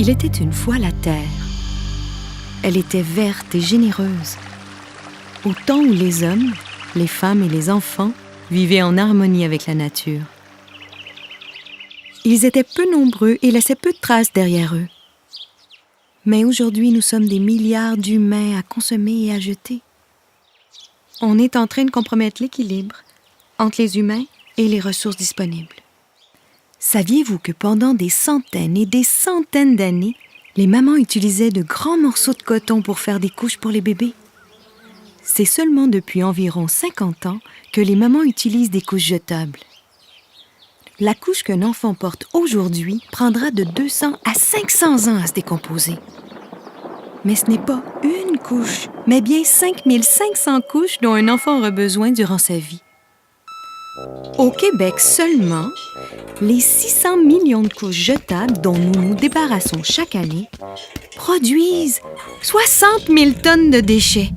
Il était une fois la terre. Elle était verte et généreuse. Au temps où les hommes, les femmes et les enfants vivaient en harmonie avec la nature. Ils étaient peu nombreux et laissaient peu de traces derrière eux. Mais aujourd'hui, nous sommes des milliards d'humains à consommer et à jeter. On est en train de compromettre l'équilibre entre les humains et les ressources disponibles. Saviez-vous que pendant des centaines et des centaines d'années, les mamans utilisaient de grands morceaux de coton pour faire des couches pour les bébés? C'est seulement depuis environ 50 ans que les mamans utilisent des couches jetables. La couche qu'un enfant porte aujourd'hui prendra de 200 à 500 ans à se décomposer. Mais ce n'est pas une couche, mais bien 5500 couches dont un enfant aura besoin durant sa vie. Au Québec seulement, les 600 millions de couches jetables dont nous nous débarrassons chaque année produisent 60 000 tonnes de déchets.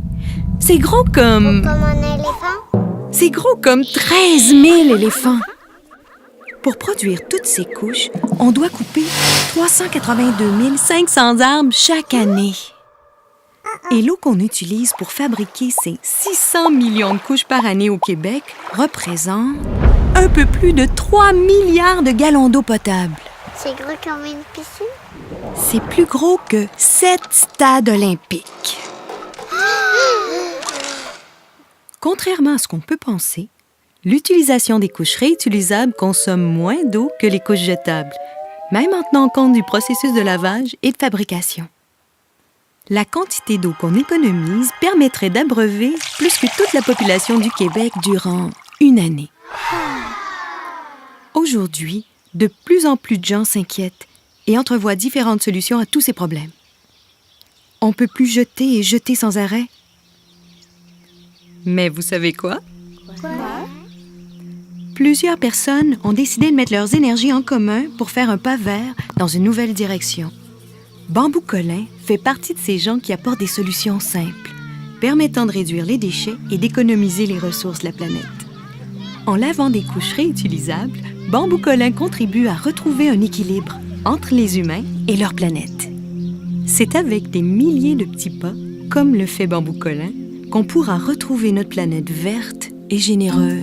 C'est gros comme... Comme un éléphant? C'est gros comme 13 000 éléphants. Pour produire toutes ces couches, on doit couper 382 500 arbres chaque année. Et l'eau qu'on utilise pour fabriquer ces 600 millions de couches par année au Québec représente un peu plus de 3 milliards de gallons d'eau potable. C'est gros comme une piscine? C'est plus gros que 7 stades olympiques. Contrairement à ce qu'on peut penser, l'utilisation des couches réutilisables consomme moins d'eau que les couches jetables, même en tenant compte du processus de lavage et de fabrication. La quantité d'eau qu'on économise permettrait d'abreuver plus que toute la population du Québec durant une année. Aujourd'hui, de plus en plus de gens s'inquiètent et entrevoient différentes solutions à tous ces problèmes. On ne peut plus jeter et jeter sans arrêt. Mais vous savez quoi? Plusieurs personnes ont décidé de mettre leurs énergies en commun pour faire un pas vers dans une nouvelle direction. Bambou Colin fait partie de ces gens qui apportent des solutions simples, permettant de réduire les déchets et d'économiser les ressources de la planète. En lavant des couches réutilisables, Bambou Colin contribue à retrouver un équilibre entre les humains et leur planète. C'est avec des milliers de petits pas, comme le fait Bambou Colin, qu'on pourra retrouver notre planète verte et généreuse.